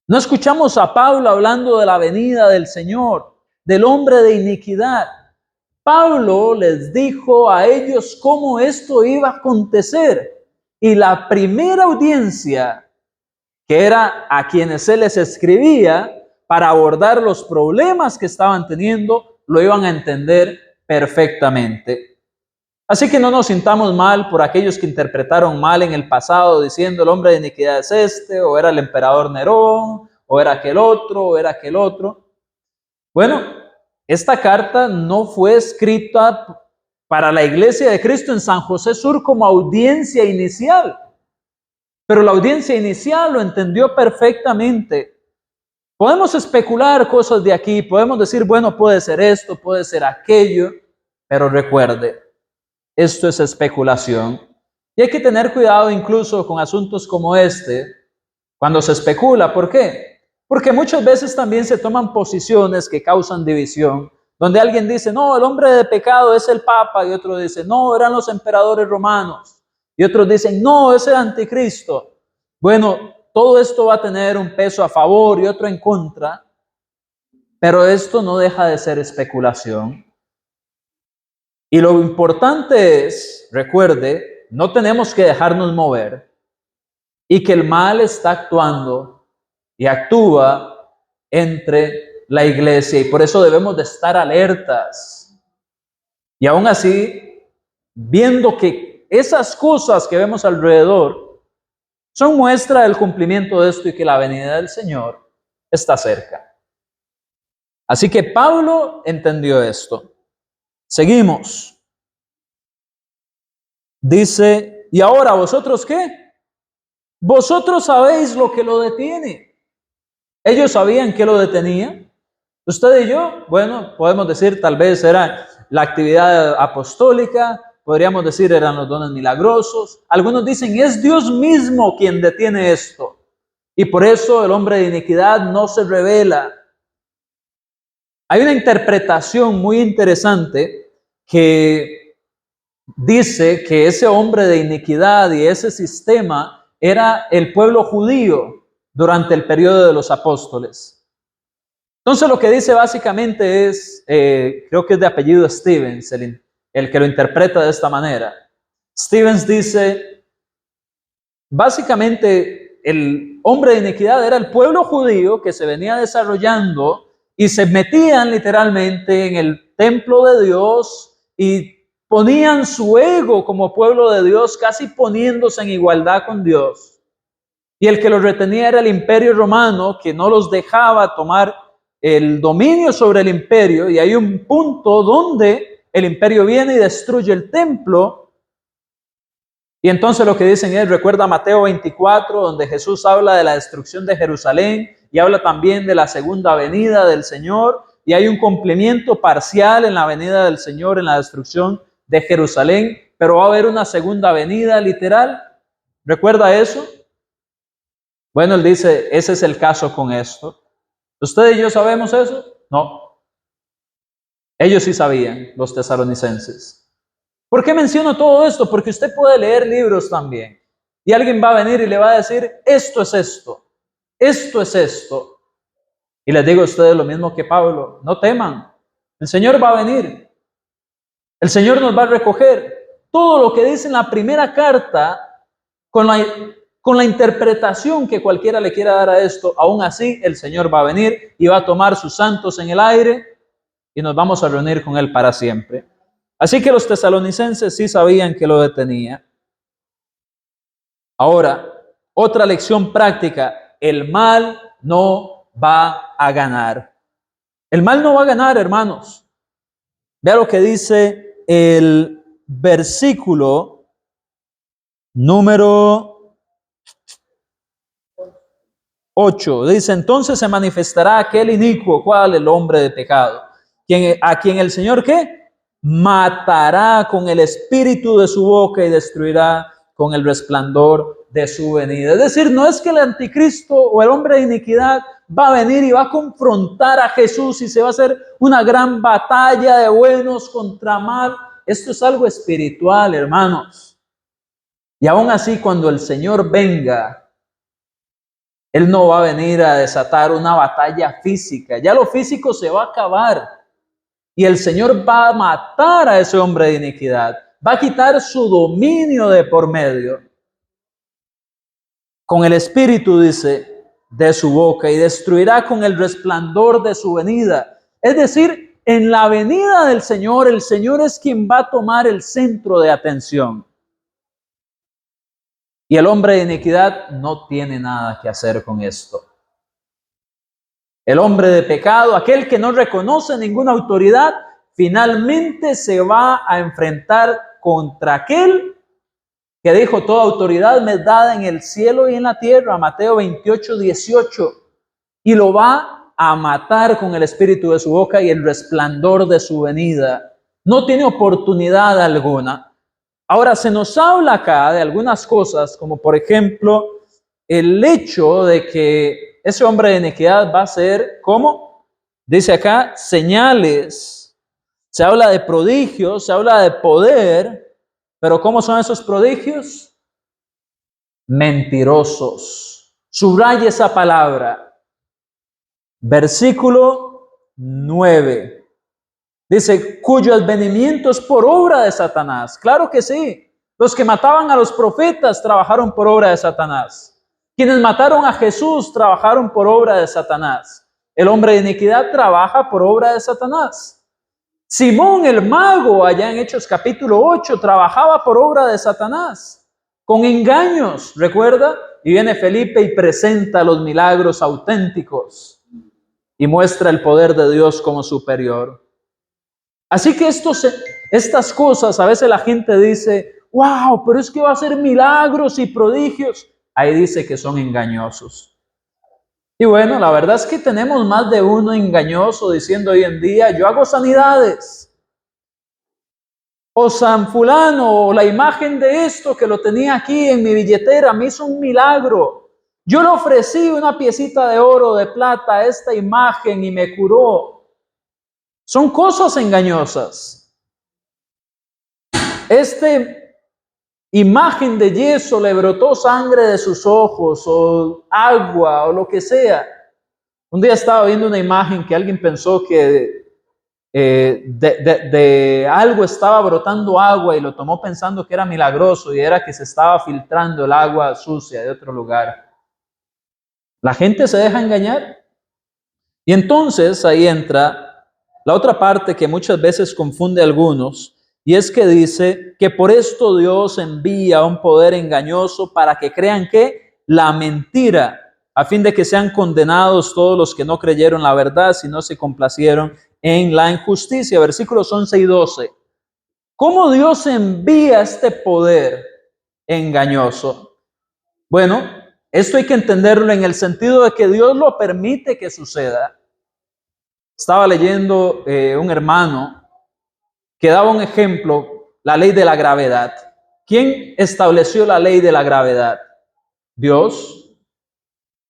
No escuchamos a Pablo hablando de la venida del Señor, del hombre de iniquidad. Pablo les dijo a ellos cómo esto iba a acontecer. Y la primera audiencia, que era a quienes él les escribía, para abordar los problemas que estaban teniendo, lo iban a entender perfectamente. Así que no nos sintamos mal por aquellos que interpretaron mal en el pasado, diciendo el hombre de iniquidad es este, o era el emperador Nerón, o era aquel otro, o era aquel otro. Bueno, esta carta no fue escrita para la iglesia de Cristo en San José Sur como audiencia inicial. Pero la audiencia inicial lo entendió perfectamente. Podemos especular cosas de aquí, podemos decir, bueno, puede ser esto, puede ser aquello, pero recuerde, esto es especulación. Y hay que tener cuidado incluso con asuntos como este, cuando se especula. ¿Por qué? Porque muchas veces también se toman posiciones que causan división, donde alguien dice, no, el hombre de pecado es el Papa, y otro dice, no, eran los emperadores romanos, y otros dicen, no, es el anticristo. Bueno, todo esto va a tener un peso a favor y otro en contra, pero esto no deja de ser especulación. Y lo importante es, recuerde, no tenemos que dejarnos mover y que el mal está actuando y actúa entre la iglesia, y por eso debemos de estar alertas. Y aún así, viendo que esas cosas que vemos alrededor son muestra del cumplimiento de esto y que la venida del Señor está cerca. Así que Pablo entendió esto. Seguimos. Dice, ¿y ahora vosotros qué? Vosotros sabéis lo que lo detiene. Ellos sabían qué lo detenía. Usted y yo, bueno, podemos decir, tal vez era la actividad apostólica, podríamos decir eran los dones milagrosos. Algunos dicen, es Dios mismo quien detiene esto. Y por eso el hombre de iniquidad no se revela. Hay una interpretación muy interesante que dice que ese hombre de iniquidad y ese sistema era el pueblo judío durante el periodo de los apóstoles. Entonces lo que dice básicamente es, creo que es de apellido Stevens, el que lo interpreta de esta manera. Stevens dice, básicamente el hombre de iniquidad era el pueblo judío que se venía desarrollando y se metían literalmente en el templo de Dios y ponían su ego como pueblo de Dios, casi poniéndose en igualdad con Dios. Y el que los retenía era el imperio romano, que no los dejaba tomar el dominio sobre el imperio, y hay un punto donde el imperio viene y destruye el templo, y entonces lo que dicen es, recuerda Mateo 24, donde Jesús habla de la destrucción de Jerusalén, y habla también de la segunda venida del Señor, y hay un cumplimiento parcial en la venida del Señor, en la destrucción de Jerusalén, pero va a haber una segunda venida literal. ¿Recuerda eso? Bueno, él dice, ese es el caso con esto. ¿Usted y yo sabemos eso? No. Ellos sí sabían, los tesalonicenses. ¿Por qué menciono todo esto? Porque usted puede leer libros también. Y alguien va a venir y le va a decir, esto es esto, esto es esto. Y les digo a ustedes lo mismo que Pablo, no teman, el Señor va a venir. El Señor nos va a recoger. Todo lo que dice en la primera carta, con la interpretación que cualquiera le quiera dar a esto, aún así el Señor va a venir y va a tomar sus santos en el aire y nos vamos a reunir con Él para siempre. Así que los tesalonicenses sí sabían que lo detenía. Ahora, otra lección práctica, el mal no va a ganar. El mal no va a ganar, hermanos. Vea lo que dice el versículo número 8. Dice, entonces se manifestará aquel inicuo, ¿cuál? El hombre de pecado. A quien el Señor, ¿qué? Matará con el espíritu de su boca y destruirá con el resplandor de su venida. Es decir, no es que el anticristo o el hombre de iniquidad va a venir y va a confrontar a Jesús y se va a hacer una gran batalla de buenos contra mal. Esto es algo espiritual, hermanos. Y aún así, cuando el Señor venga, Él no va a venir a desatar una batalla física. Ya lo físico se va a acabar. Y el Señor va a matar a ese hombre de iniquidad. Va a quitar su dominio de por medio. Con el espíritu, dice, de su boca y destruirá con el resplandor de su venida. Es decir, en la venida del Señor, el Señor es quien va a tomar el centro de atención. Y el hombre de iniquidad no tiene nada que hacer con esto. El hombre de pecado, aquel que no reconoce ninguna autoridad, finalmente se va a enfrentar contra aquel que dijo: toda autoridad me es dada en el cielo y en la tierra, Mateo 28:18, y lo va a matar con el espíritu de su boca y el resplandor de su venida. No tiene oportunidad alguna. Ahora, se nos habla acá de algunas cosas, como por ejemplo, el hecho de que ese hombre de iniquidad va a ser, ¿cómo? Dice acá, señales. Se habla de prodigios, se habla de poder, pero ¿cómo son esos prodigios? Mentirosos. Subraya esa palabra. Versículo 9. Dice, cuyo advenimiento es por obra de Satanás. Claro que sí. Los que mataban a los profetas trabajaron por obra de Satanás. Quienes mataron a Jesús trabajaron por obra de Satanás. El hombre de iniquidad trabaja por obra de Satanás. Simón el mago, allá en Hechos capítulo 8, trabajaba por obra de Satanás, con engaños, ¿recuerda? Y viene Felipe y presenta los milagros auténticos y muestra el poder de Dios como superior. Así que estas cosas, a veces la gente dice, wow, pero es que va a ser milagros y prodigios. Ahí dice que son engañosos. Y bueno, la verdad es que tenemos más de uno engañoso diciendo hoy en día, yo hago sanidades. O San Fulano, o la imagen de esto que lo tenía aquí en mi billetera, me hizo un milagro. Yo le ofrecí una piecita de oro, de plata a esta imagen y me curó. Son cosas engañosas. Imagen de yeso le brotó sangre de sus ojos, o agua, o lo que sea. Un día estaba viendo una imagen que alguien pensó que de algo estaba brotando agua y lo tomó pensando que era milagroso y era que se estaba filtrando el agua sucia de otro lugar. La gente se deja engañar. Y entonces ahí entra la otra parte que muchas veces confunde a algunos, y es que dice que por esto Dios envía un poder engañoso para que crean que la mentira, a fin de que sean condenados todos los que no creyeron la verdad, sino se complacieron en la injusticia. Versículos 11 y 12. ¿Cómo Dios envía este poder engañoso? Bueno, esto hay que entenderlo en el sentido de que Dios lo permite que suceda. Estaba leyendo un hermano que daba un ejemplo, la ley de la gravedad. ¿Quién estableció la ley de la gravedad? Dios.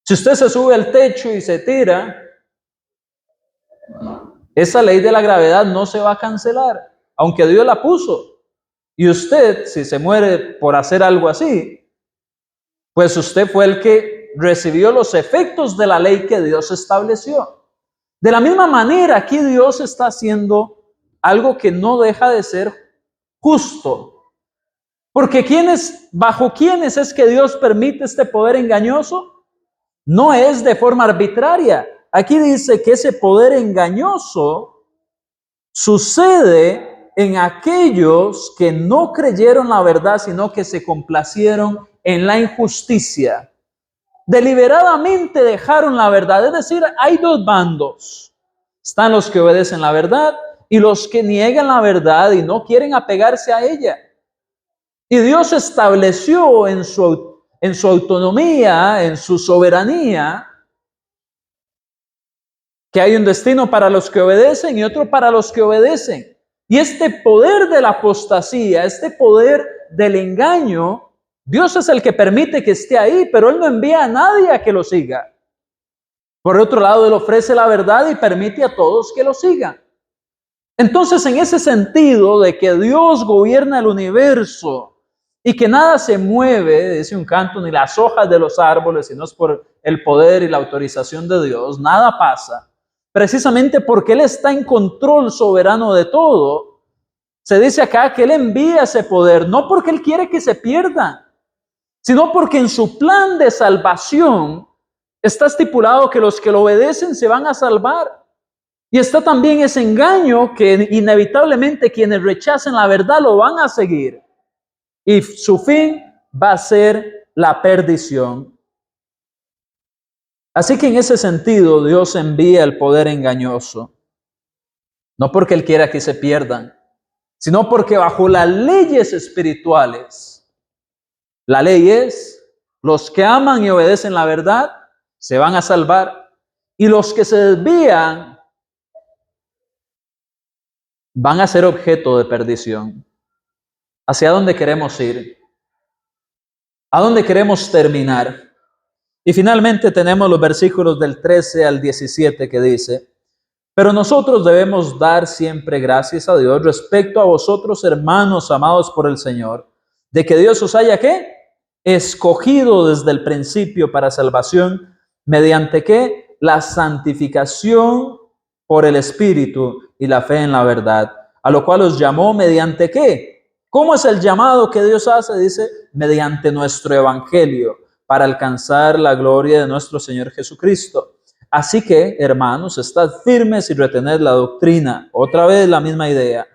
Si usted se sube al techo y se tira, esa ley de la gravedad no se va a cancelar, aunque Dios la puso. Y usted, si se muere por hacer algo así, pues usted fue el que recibió los efectos de la ley que Dios estableció. De la misma manera, aquí Dios está haciendo algo que no deja de ser justo. Porque ¿bajo quiénes es que Dios permite este poder engañoso? No es de forma arbitraria. Aquí dice que ese poder engañoso sucede en aquellos que no creyeron la verdad, sino que se complacieron en la injusticia. Deliberadamente dejaron la verdad. Es decir, hay dos bandos. Están los que obedecen la verdad y los que niegan la verdad y no quieren apegarse a ella. Y Dios estableció en su autonomía, en su soberanía, que hay un destino para los que obedecen y otro para los que obedecen. Y este poder de la apostasía, este poder del engaño, Dios es el que permite que esté ahí, pero Él no envía a nadie a que lo siga. Por otro lado, Él ofrece la verdad y permite a todos que lo sigan. Entonces, en ese sentido de que Dios gobierna el universo y que nada se mueve, dice un canto, ni las hojas de los árboles, sino es por el poder y la autorización de Dios, nada pasa. Precisamente porque Él está en control soberano de todo, se dice acá que Él envía ese poder, no porque Él quiere que se pierdan, sino porque en su plan de salvación está estipulado que los que lo obedecen se van a salvar. Y está también ese engaño que inevitablemente quienes rechacen la verdad lo van a seguir. Y su fin va a ser la perdición. Así que en ese sentido Dios envía el poder engañoso. no porque Él quiera que se pierdan, sino porque bajo las leyes espirituales, la ley es, los que aman y obedecen la verdad se van a salvar, y los que se desvían van a ser objeto de perdición. ¿Hacia dónde queremos ir? ¿A dónde queremos terminar? Y finalmente tenemos los versículos del 13 al 17 que dice: pero nosotros debemos dar siempre gracias a Dios respecto a vosotros, hermanos amados por el Señor, de que Dios os haya, ¿qué? Escogido desde el principio para salvación, mediante ¿qué? La santificación por el Espíritu y la fe en la verdad, a lo cual os llamó mediante ¿qué? ¿Cómo es el llamado que Dios hace? Dice, mediante nuestro evangelio, para alcanzar la gloria de nuestro Señor Jesucristo. Así que, hermanos, estad firmes y retened la doctrina. Otra vez la misma idea,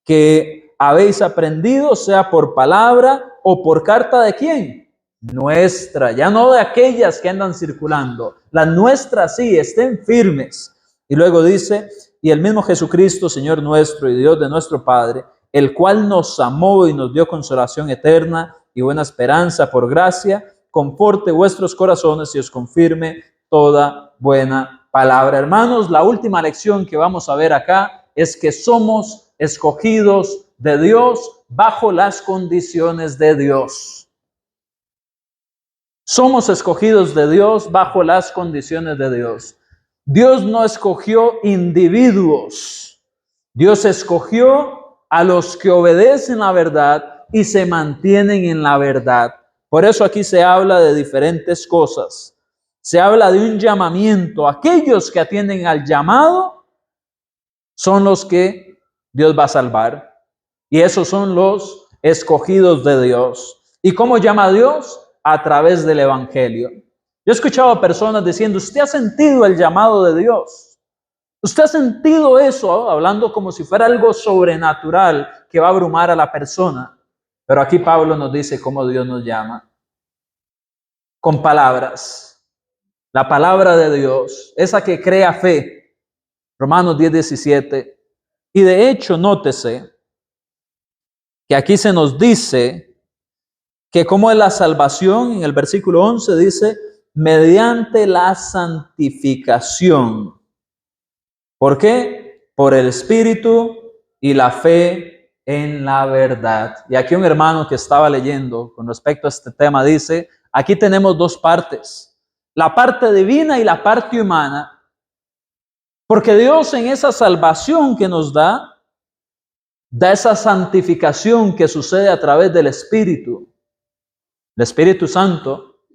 que habéis aprendido, sea por palabra o por carta de quién? Nuestra, ya no de aquellas que andan circulando. Las nuestras sí, estén firmes. Y luego dice, y el mismo Jesucristo, Señor nuestro y Dios de nuestro Padre, el cual nos amó y nos dio consolación eterna y buena esperanza por gracia, conforte vuestros corazones y os confirme toda buena palabra. Hermanos, la última lección que vamos a ver acá es que somos escogidos de Dios bajo las condiciones de Dios. Somos escogidos de Dios bajo las condiciones de Dios. Dios no escogió individuos. Dios escogió a los que obedecen la verdad y se mantienen en la verdad. Por eso aquí se habla de diferentes cosas. Se habla de un llamamiento. Aquellos que atienden al llamado son los que Dios va a salvar. Y esos son los escogidos de Dios. ¿Y cómo llama a Dios? A través del Evangelio. Yo he escuchado a personas diciendo, ¿usted ha sentido el llamado de Dios? ¿Usted ha sentido eso? Hablando como si fuera algo sobrenatural que va a abrumar a la persona. Pero aquí Pablo nos dice cómo Dios nos llama. Con palabras. La palabra de Dios, esa que crea fe. Romanos 10:17. Y de hecho, nótese que aquí se nos dice que como es la salvación, en el versículo 11 dice, mediante la santificación. ¿Por qué? Por el Espíritu y la fe en la verdad. Y aquí un hermano que estaba leyendo con respecto a este tema dice, aquí tenemos dos partes. La parte divina y la parte humana, porque Dios en esa salvación que nos da esa santificación que sucede a través del Espíritu, el Espíritu Santo.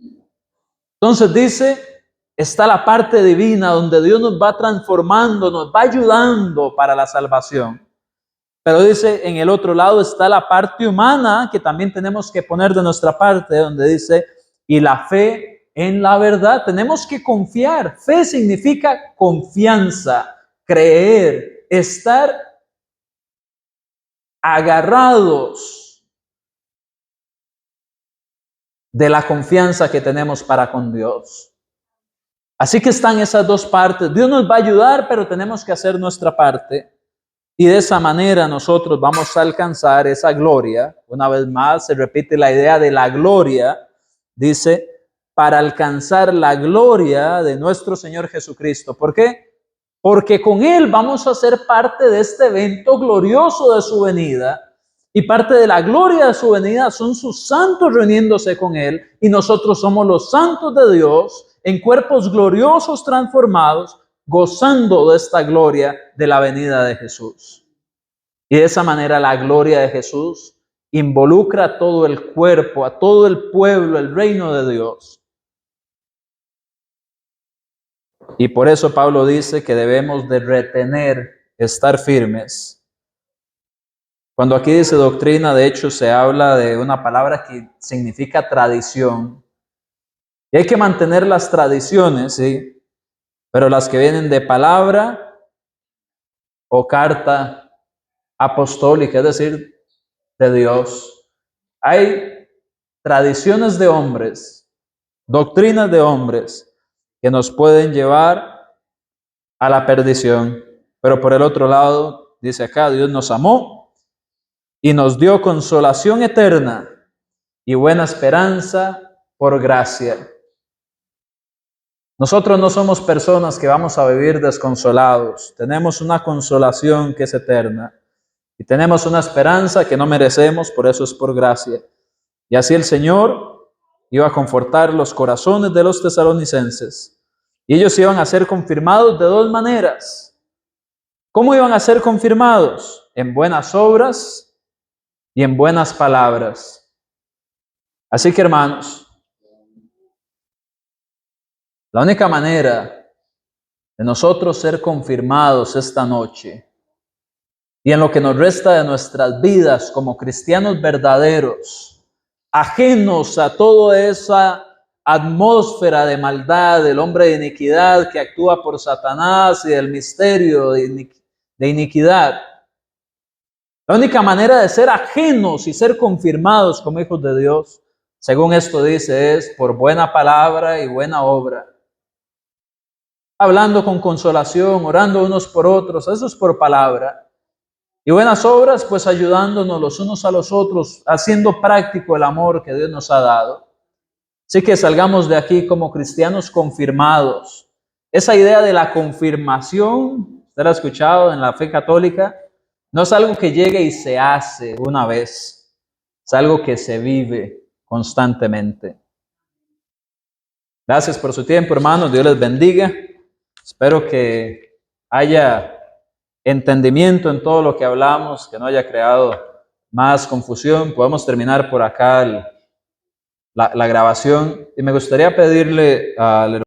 Entonces dice, está la parte divina donde Dios nos va transformando, nos va ayudando para la salvación. Pero dice, en el otro lado está la parte humana que también tenemos que poner de nuestra parte, donde dice, y la fe en la verdad. Tenemos que confiar. Fe significa confianza, creer, estar agarrados de la confianza que tenemos para con Dios. Así que están esas dos partes. Dios nos va a ayudar, pero tenemos que hacer nuestra parte. Y de esa manera nosotros vamos a alcanzar esa gloria. Una vez más se repite la idea de la gloria. Dice, para alcanzar la gloria de nuestro Señor Jesucristo. ¿Por qué? Porque con Él vamos a ser parte de este evento glorioso de su venida. Y parte de la gloria de su venida son sus santos reuniéndose con Él. Y nosotros somos los santos de Dios en cuerpos gloriosos transformados, gozando de esta gloria de la venida de Jesús. Y de esa manera la gloria de Jesús involucra a todo el cuerpo, a todo el pueblo, el reino de Dios. Y por eso Pablo dice que debemos de retener, estar firmes. Cuando aquí dice doctrina, de hecho se habla de una palabra que significa tradición. Y hay que mantener las tradiciones, ¿sí? Pero las que vienen de palabra o carta apostólica, es decir, de Dios. Hay tradiciones de hombres, doctrinas de hombres que nos pueden llevar a la perdición. Pero por el otro lado, dice acá, Dios nos amó y nos dio consolación eterna y buena esperanza por gracia. Nosotros no somos personas que vamos a vivir desconsolados. Tenemos una consolación que es eterna. Y tenemos una esperanza que no merecemos, por eso es por gracia. Y así el Señor iba a confortar los corazones de los tesalonicenses. Y ellos iban a ser confirmados de dos maneras. ¿Cómo iban a ser confirmados? En buenas obras y en buenas palabras. Así que, hermanos, la única manera de nosotros ser confirmados esta noche y en lo que nos resta de nuestras vidas como cristianos verdaderos, ajenos a toda esa atmósfera de maldad, del hombre de iniquidad que actúa por Satanás y del misterio de iniquidad. La única manera de ser ajenos y ser confirmados como hijos de Dios, según esto dice, es por buena palabra y buena obra. Hablando con consolación, orando unos por otros, eso es por palabra. Y buenas obras, pues ayudándonos los unos a los otros, haciendo práctico el amor que Dios nos ha dado. Así que salgamos de aquí como cristianos confirmados. Esa idea de la confirmación, usted la ha escuchado en la fe católica, no es algo que llegue y se hace una vez, es algo que se vive constantemente. Gracias por su tiempo, hermanos, Dios les bendiga. Espero que haya entendimiento en todo lo que hablamos, que no haya creado más confusión. Podemos terminar por acá la grabación y me gustaría pedirle al